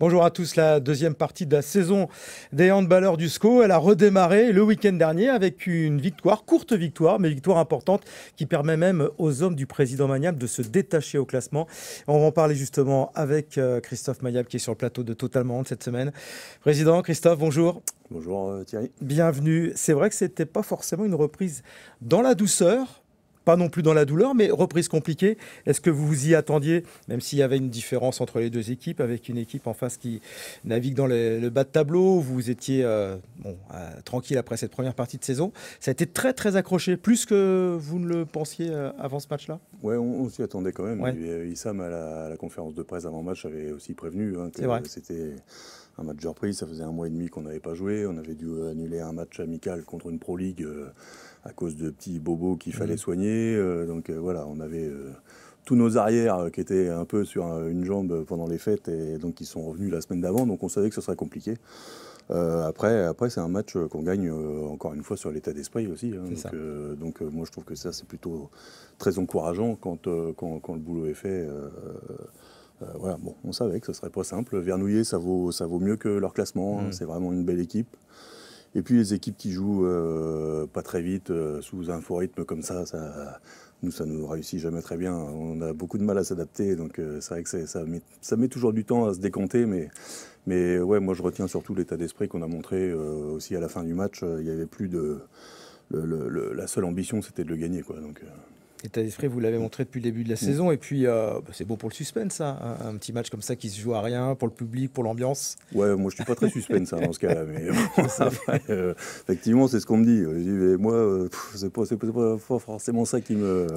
Bonjour à tous, la deuxième partie de la saison des handballeurs du SCO. Elle a redémarré le week-end dernier avec une victoire, courte victoire, mais victoire importante qui permet même aux hommes du président Magnab de se détacher au classement. On va en parler justement avec Christophe Magnab qui est sur le plateau de Totalement Hand cette semaine. Président Christophe, bonjour. Bonjour Thierry. Bienvenue. C'est vrai que ce n'était pas forcément une reprise dans la douceur. Pas non plus dans la douleur, mais reprise compliquée. Est-ce que vous vous y attendiez, même s'il y avait une différence entre les deux équipes, avec une équipe en face qui navigue dans le bas de tableau, vous étiez tranquille après cette première partie de saison. Ça a été très très accroché, plus que vous ne le pensiez avant ce match-là? Ouais, on s'y attendait quand même. Ouais. Issam à la conférence de presse avant match avait aussi prévenu que c'était un match de reprise. Ça faisait 1 mois et demi qu'on n'avait pas joué. On avait dû annuler un match amical contre une Pro League à cause de petits bobos qu'il fallait soigner. Voilà, on avait tous nos arrières qui étaient un peu sur une jambe pendant les fêtes et donc qui sont revenus la semaine d'avant. Donc on savait que ce serait compliqué. Après c'est un match qu'on gagne encore une fois sur l'état d'esprit aussi. Moi je trouve que ça c'est plutôt très encourageant quand le boulot est fait. Voilà, bon, on savait que ce serait pas simple. Vernouillet, ça vaut mieux que leur classement. C'est vraiment une belle équipe. Et puis les équipes qui jouent pas très vite, sous un faux rythme comme ça nous réussit jamais très bien. On a beaucoup de mal à s'adapter, donc c'est vrai que ça met toujours du temps à se décompter, mais ouais, moi je retiens surtout l'état d'esprit qu'on a montré aussi à la fin du match. Il y avait plus de la seule ambition, c'était de le gagner, quoi. Donc, L'état d'esprit, vous l'avez montré depuis le début de la saison. Et puis, c'est beau pour le suspense, ça. Un petit match comme ça qui se joue à rien, pour le public, pour l'ambiance. Ouais, moi, je suis pas très suspense dans ce cas-là. Mais bon, effectivement, c'est ce qu'on me dit. Je dis, mais moi, c'est pas forcément ça qui me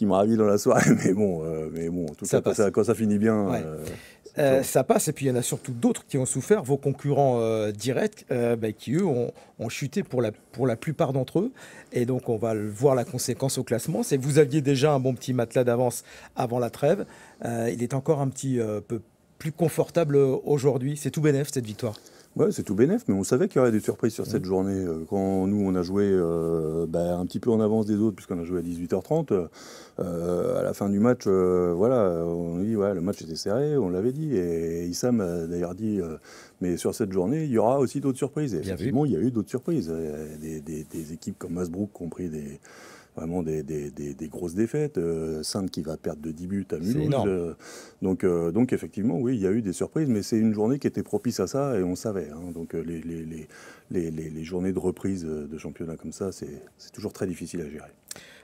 ravit dans la soirée. Mais bon, en tout cas, quand ça finit bien... Ouais. Ça passe, et puis il y en a surtout d'autres qui ont souffert, vos concurrents directs, qui eux ont chuté pour la plupart d'entre eux, et donc on va voir la conséquence au classement. C'est que vous aviez déjà un bon petit matelas d'avance avant la trêve, il est encore un petit peu plus confortable aujourd'hui. C'est tout bénef cette victoire. Ouais, c'est tout bénef, mais on savait qu'il y aurait des surprises sur cette journée. Quand nous, on a joué un petit peu en avance des autres, puisqu'on a joué à 18h30, à la fin du match, on dit le match était serré, on l'avait dit. Et Issam a d'ailleurs dit, mais sur cette journée, il y aura aussi d'autres surprises. Et effectivement, il y a eu d'autres surprises. Des équipes comme Masbrook qui ont pris vraiment des grosses défaites. Sainte qui va perdre de 10 buts à Mulhouse. Donc effectivement, oui, il y a eu des surprises, mais c'est une journée qui était propice à ça et on savait. Donc les journées de reprise de championnat comme ça, c'est toujours très difficile à gérer.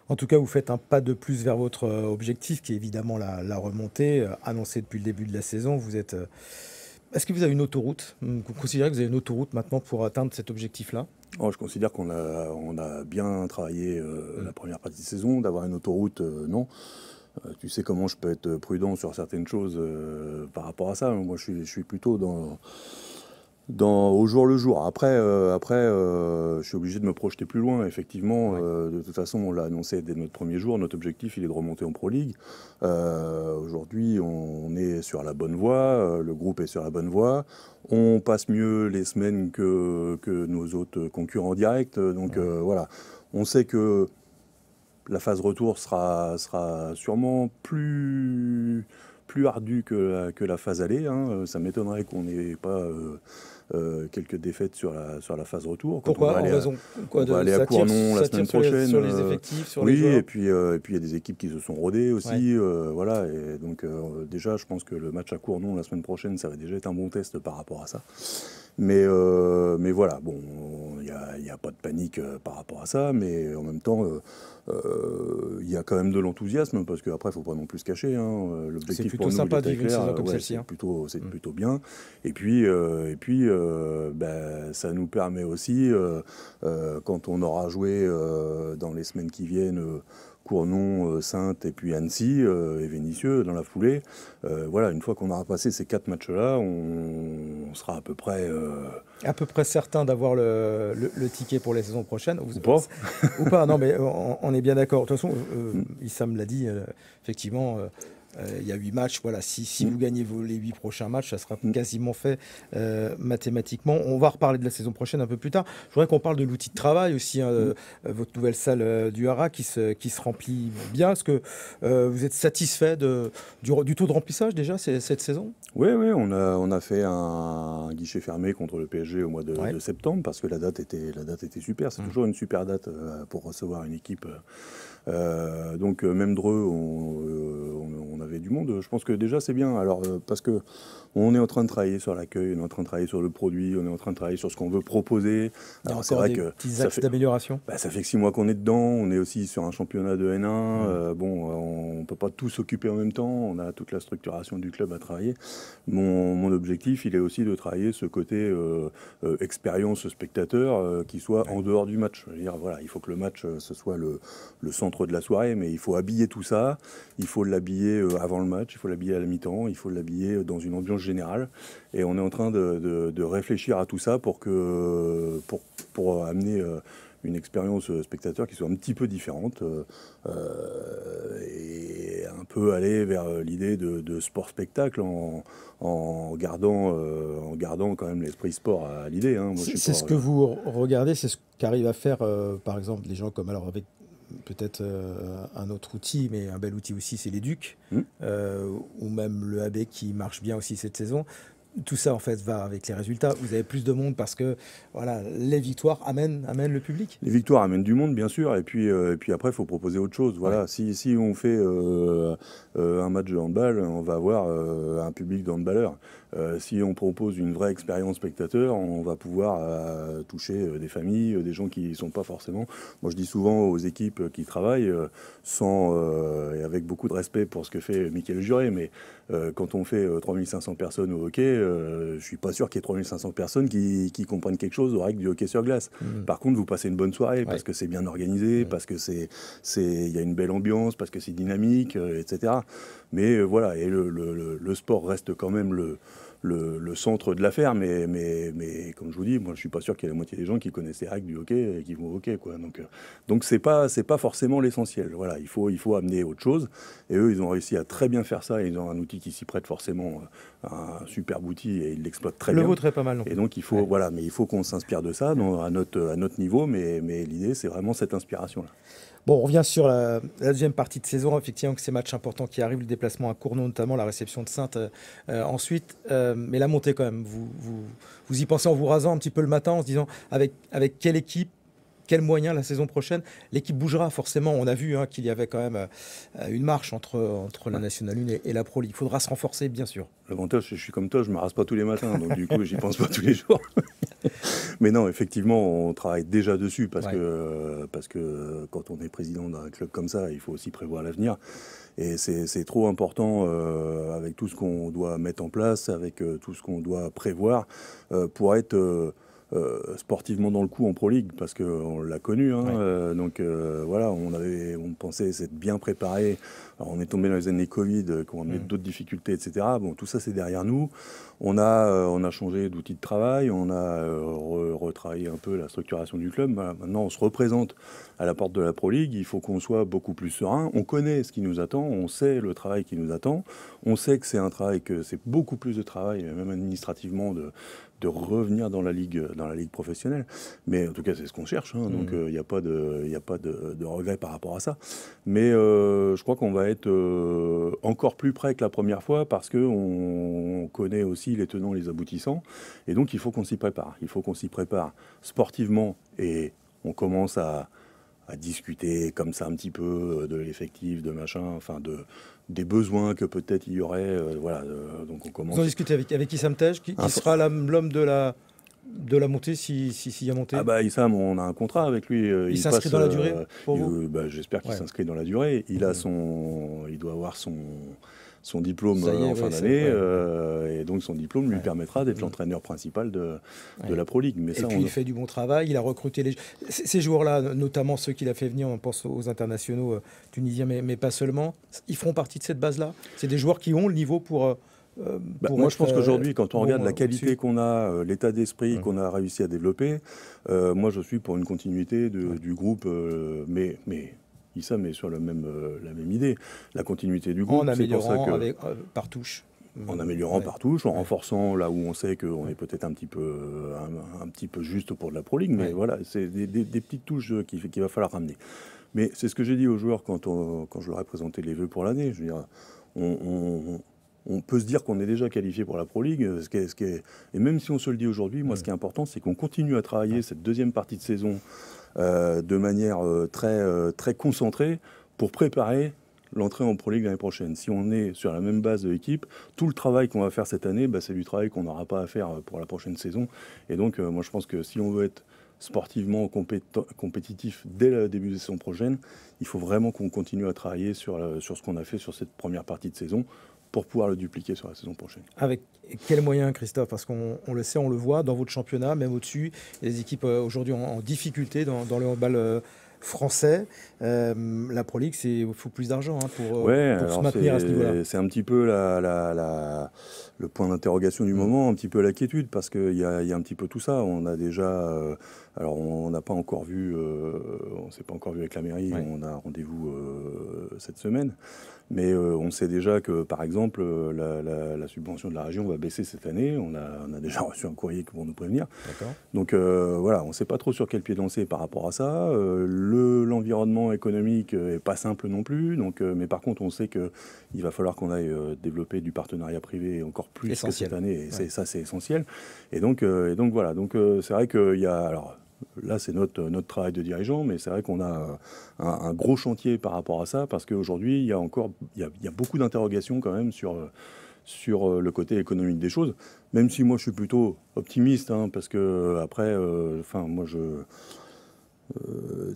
En tout cas, vous faites un pas de plus vers votre objectif, qui est évidemment la remontée, annoncée depuis le début de la saison. Est-ce que vous avez une autoroute? Vous considérez que vous avez une autoroute maintenant pour atteindre cet objectif-là? Je considère qu'on a bien travaillé la première partie de saison. D'avoir une autoroute, non. Tu sais comment je peux être prudent sur certaines choses par rapport à ça. Moi, je suis plutôt au jour le jour. Après, je suis obligé de me projeter plus loin. Effectivement, de toute façon, on l'a annoncé dès notre premier jour. Notre objectif, il est de remonter en Pro League. Aujourd'hui, on est sur la bonne voie. Le groupe est sur la bonne voie. On passe mieux les semaines que nos autres concurrents directs. Donc voilà, on sait que la phase retour sera sûrement plus ardue que la phase aller. Ça m'étonnerait qu'on n'ait pas quelques défaites sur la phase retour. Pourquoi? On va aller à Cournon la semaine prochaine. Sur les effectifs, sur les joueurs. Et puis il y a des équipes qui se sont rodées aussi. Voilà. Et donc déjà, je pense que le match à Cournon la semaine prochaine, ça va déjà être un bon test par rapport à ça. Mais voilà, bon, il n'y a pas de panique par rapport à ça, mais en même temps, il y a quand même de l'enthousiasme, parce qu'après, il ne faut pas non plus se cacher. L'objectif c'est plutôt sympa de vivre une saison comme celle-ci. C'est plutôt bien. Et puis ça nous permet aussi, quand on aura joué dans les semaines qui viennent, Cournon, Sainte et puis Annecy et Vénissieux dans la foulée. Une fois qu'on aura passé ces 4 matchs-là, on sera à peu près... À peu près certain d'avoir le ticket pour la saison prochaine. Ou pas. Non, mais on est bien d'accord. De toute façon, Issam l'a dit, effectivement... il y a 8 matchs. Voilà, si vous gagnez les 8 prochains matchs, ça sera quasiment fait mathématiquement. On va reparler de la saison prochaine un peu plus tard. Je voudrais qu'on parle de l'outil de travail aussi, votre nouvelle salle du Haras qui se remplit bien. Est-ce que vous êtes satisfait du taux de remplissage déjà cette saison? Oui, on a fait un guichet fermé contre le PSG au mois de septembre parce que la date était super. C'est toujours une super date pour recevoir une équipe. Donc même Dreux, on avait du monde. Je pense que déjà c'est bien. Alors parce que on est en train de travailler sur l'accueil, on est en train de travailler sur le produit, on est en train de travailler sur ce qu'on veut proposer. Alors c'est vrai que petits axes d'amélioration. Ça fait que 6 mois qu'on est dedans. On est aussi sur un championnat de N1. On peut pas tout s'occuper en même temps. On a toute la structuration du club à travailler. Mon objectif, il est aussi de travailler ce côté expérience spectateur qui soit en dehors du match. Je veux dire, voilà, il faut que le match ce soit le centre de la soirée, mais il faut habiller tout ça. Il faut l'habiller avant le match, il faut l'habiller à la mi-temps, il faut l'habiller dans une ambiance générale. Et on est en train de réfléchir à tout ça pour amener une expérience spectateur qui soit un petit peu différente et un peu aller vers l'idée de sport-spectacle en gardant quand même l'esprit sport à l'idée. Hein. C'est ce que vous regardez, c'est ce qu'arrivent à faire par exemple des gens comme, alors avec peut-être un autre outil, mais un bel outil aussi, c'est l'Éduc, ou même le AB qui marche bien aussi cette saison. Tout ça, en fait, va avec les résultats. Vous avez plus de monde parce que voilà, les victoires amènent le public. Les victoires amènent du monde, bien sûr. Et puis après, il faut proposer autre chose. Voilà. Ouais. Si on fait un match de handball, on va avoir un public de handballeurs. Si on propose une vraie expérience spectateur, on va pouvoir toucher des familles, des gens qui ne sont pas forcément... Moi, je dis souvent aux équipes qui travaillent, et avec beaucoup de respect pour ce que fait Mickaël Juré, mais quand on fait 3500 personnes au hockey, je suis pas sûr qu'il y ait 3500 personnes qui comprennent quelque chose aux règles du hockey sur glace. Par contre, vous passez une bonne soirée parce que c'est bien organisé, parce que il y a une belle ambiance, parce que c'est dynamique, etc. Mais voilà, et le sport reste quand même le centre de l'affaire, mais comme je vous dis, moi je suis pas sûr qu'il y ait la moitié des gens qui connaissent les règles du hockey et qui vont au hockey, quoi. Donc c'est pas forcément l'essentiel. Voilà, il faut amener autre chose. Et eux, ils ont réussi à très bien faire ça. Ils ont un outil qui s'y prête forcément, un superbe outil, et ils l'exploitent très bien. Le vôtre est pas mal. Et donc il faut mais il faut qu'on s'inspire de ça à notre niveau. Mais l'idée, c'est vraiment cette inspiration-là. Bon, on revient sur la deuxième partie de saison. Effectivement, que ces matchs importants qui arrivent, le déplacement à Cournon, notamment la réception de Saintes ensuite. Mais la montée, quand même, vous y pensez en vous rasant un petit peu le matin, en se disant avec quelle équipe, quels moyens la saison prochaine. L'équipe bougera forcément. On a vu qu'il y avait quand même une marche entre la National 1 et la Pro League. Il faudra se renforcer, bien sûr. L'avantage, je suis comme toi, je me rase pas tous les matins, donc du coup, j'y pense pas tous les jours. Mais non, effectivement, on travaille déjà dessus parce que quand on est président d'un club comme ça, il faut aussi prévoir l'avenir. Et c'est trop important avec tout ce qu'on doit mettre en place, avec tout ce qu'on doit prévoir pour être sportivement dans le coup en Pro League, parce qu'on l'a connu. Donc voilà, on pensait s'être bien préparé. Alors, on est tombé dans les années Covid, qu'on a d'autres difficultés, etc. Bon, tout ça, c'est derrière nous. On a changé d'outil de travail, on a retravaillé un peu la structuration du club. Maintenant, on se représente à la porte de la Pro League. Il faut qu'on soit beaucoup plus serein. On connaît ce qui nous attend, on sait le travail qui nous attend. On sait que c'est un travail, que c'est beaucoup plus de travail, même administrativement, de revenir dans la ligue professionnelle. Mais en tout cas, c'est ce qu'on cherche. Donc, il n'y a pas de regret par rapport à ça. Mais je crois qu'on va être encore plus près que la première fois parce qu'on connaît aussi les tenants, les aboutissants. Et donc, il faut qu'on s'y prépare. Il faut qu'on s'y prépare sportivement et on commence à discuter comme ça un petit peu de l'effectif, de machin, enfin des besoins que peut-être il y aurait. Donc on commence. Vous en discutez avec Issam Tej, qui sera l'homme de la montée s'il y a montée. Issam, on a un contrat avec lui. Il s'inscrit dans la durée pour vous j'espère qu'il s'inscrit dans la durée. Il doit avoir son diplôme en fin d'année, et donc son diplôme lui permettra d'être l'entraîneur principal de la Pro League. Mais il fait du bon travail, il a recruté ces joueurs-là, notamment ceux qu'il a fait venir, on pense aux internationaux tunisiens, mais pas seulement, ils feront partie de cette base-là. C'est des joueurs qui ont le niveau pour... moi, je pense qu'aujourd'hui, quand on regarde la qualité qu'on a, l'état d'esprit qu'on a réussi à développer, moi, je suis pour une continuité du groupe, mais Issa, mais sur la même idée. La continuité du groupe. En améliorant par touche. En améliorant par touche, en renforçant là où on sait qu'on est peut-être un petit peu juste pour de la Pro League, mais voilà, c'est des petites touches qu'il va falloir ramener. Mais c'est ce que j'ai dit aux joueurs quand je leur ai présenté les vœux pour l'année. Je veux dire, on peut se dire qu'on est déjà qualifié pour la Pro League, et même si on se le dit aujourd'hui, moi ce qui est important, c'est qu'on continue à travailler cette deuxième partie de saison de manière très concentrée pour préparer l'entrée en Pro League l'année prochaine. Si on est sur la même base de l'équipe, tout le travail qu'on va faire cette année, c'est du travail qu'on n'aura pas à faire pour la prochaine saison. Et donc, moi, je pense que si on veut être sportivement compétitif dès le début de saison prochaine, il faut vraiment qu'on continue à travailler sur ce qu'on a fait sur cette première partie de saison pour pouvoir le dupliquer sur la saison prochaine. Avec quels moyens, Christophe? Parce qu'on le sait, on le voit dans votre championnat, même au-dessus, il y a des équipes aujourd'hui en difficulté dans le handball français. La Pro League, il faut plus d'argent pour se maintenir à ce niveau-là. C'est un petit peu le point d'interrogation du moment, un petit peu l'inquiétude, parce qu'il y a un petit peu tout ça. On a déjà... alors, on n'a pas encore vu... on ne s'est pas encore vu avec la mairie, on a rendez-vous cette semaine. Mais on sait déjà que, par exemple, la subvention de la région va baisser cette année. On a déjà reçu un courrier pour nous prévenir. Donc voilà, on ne sait pas trop sur quel pied danser par rapport à ça. L'environnement économique n'est pas simple non plus. Donc, mais par contre, on sait qu'il va falloir qu'on aille développer du partenariat privé encore plus que cette année. Et ça, c'est essentiel. Et donc voilà. Donc c'est vrai qu'il y a... Alors, là, c'est notre travail de dirigeant, mais c'est vrai qu'on a un gros chantier par rapport à ça, parce qu'aujourd'hui, il y a beaucoup d'interrogations quand même sur le côté économique des choses, même si moi, je suis plutôt optimiste, parce que après, moi,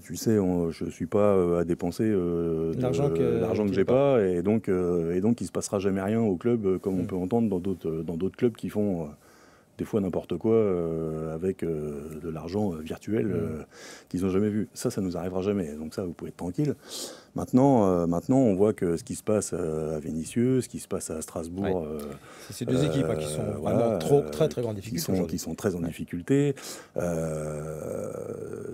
tu sais, je ne suis pas à dépenser l'argent que j'ai pas, et donc il ne se passera jamais rien au club, comme on peut entendre dans d'autres clubs qui font... des fois n'importe quoi avec de l'argent virtuel qu'ils n'ont jamais vu. Ça nous arrivera jamais. Donc ça, vous pouvez être tranquille. Maintenant, on voit que ce qui se passe à Vénissieux, ce qui se passe à Strasbourg... c'est ces deux équipes qui sont vraiment très très en difficulté. Qui sont très en difficulté.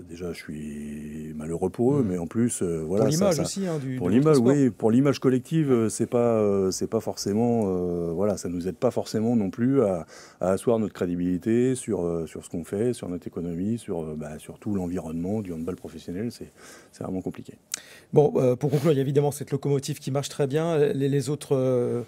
Déjà, je suis malheureux pour eux, mais en plus... voilà, pour l'image aussi. Pour l'image, oui. Pour l'image collective, c'est pas forcément... voilà, ça nous aide pas forcément non plus à asseoir notre crédibilité sur ce qu'on fait, sur notre économie, sur tout l'environnement du handball professionnel. C'est vraiment compliqué. Bon, pour conclure, il y a évidemment cette locomotive qui marche très bien. Les autres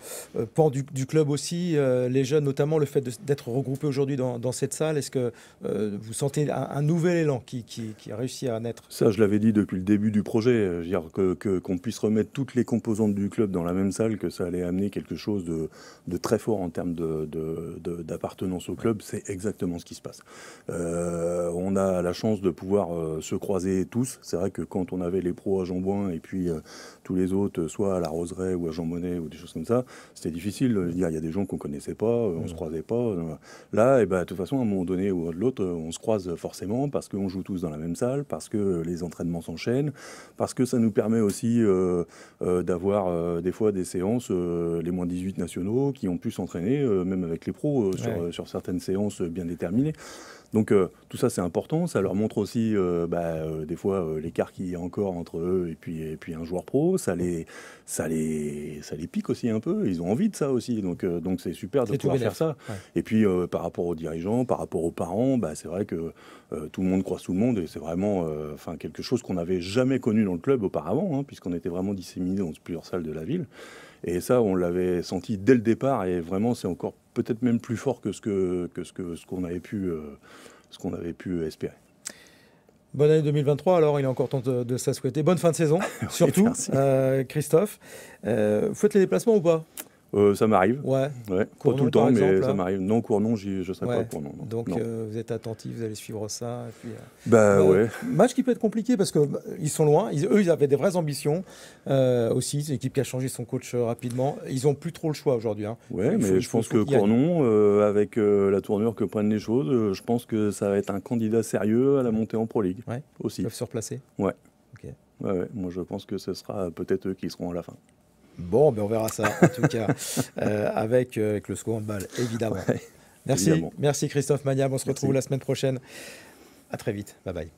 pans du club aussi, les jeunes notamment, le fait d'être regroupés aujourd'hui dans cette salle, est-ce que vous sentez un nouvel élan qui a réussi à naître? Ça, je l'avais dit depuis le début du projet. Je veux dire qu'on puisse remettre toutes les composantes du club dans la même salle, que ça allait amener quelque chose de très fort en termes d'appartenance au club. C'est exactement ce qui se passe. On a la chance de pouvoir se croiser tous. C'est vrai que quand on avait les pros à Jean-Bouin et puis tous les autres, soit à la Roseraie ou à Jean Monnet ou des choses comme ça, c'était difficile. Il y a des gens qu'on connaissait pas, on se croisait pas. Là, de toute façon, à un moment donné ou à l'autre, on se croise forcément parce qu'on joue tous dans la même salle, parce que les entraînements s'enchaînent, parce que ça nous permet aussi d'avoir des fois des séances, les moins 18 nationaux qui ont pu s'entraîner, même avec les pros, sur certaines séances bien déterminées. Donc tout ça c'est important, ça leur montre aussi des fois l'écart qu'il y a encore entre eux et puis un joueur pro, ça les pique aussi un peu, ils ont envie de ça aussi, donc c'est super de pouvoir faire ça. Et puis par rapport aux dirigeants, par rapport aux parents, c'est vrai que tout le monde croise tout le monde et c'est vraiment quelque chose qu'on n'avait jamais connu dans le club auparavant, puisqu'on était vraiment disséminés dans plusieurs salles de la ville. Et ça, on l'avait senti dès le départ, et vraiment, c'est encore peut-être même plus fort que ce qu'on avait pu espérer. Bonne année 2023, alors il est encore temps de ça souhaiter. Bonne fin de saison, surtout, Christophe. Vous faites les déplacements ou pas? Ça m'arrive. Ouais. Pas tout le temps, mais ça m'arrive. Non, Cournon, je ne serai pas pour non. Donc vous êtes attentifs, vous allez suivre ça. Et puis, ouais. Match qui peut être compliqué parce qu'ils sont loin. Eux, ils avaient des vraies ambitions aussi. C'est une équipe qui a changé son coach rapidement. Ils n'ont plus trop le choix aujourd'hui. Ouais, mais je pense que Cournon, avec la tournure que prennent les choses, je pense que ça va être un candidat sérieux à la montée en Pro League. Aussi. Ils peuvent se replacer. Ouais. Okay. Ouais. Moi, je pense que ce sera peut-être eux qui seront à la fin. Bon, on verra ça, en tout cas, avec le SCO Handball, évidemment. Merci Christophe Maniab, on se retrouve la semaine prochaine. À très vite, bye bye.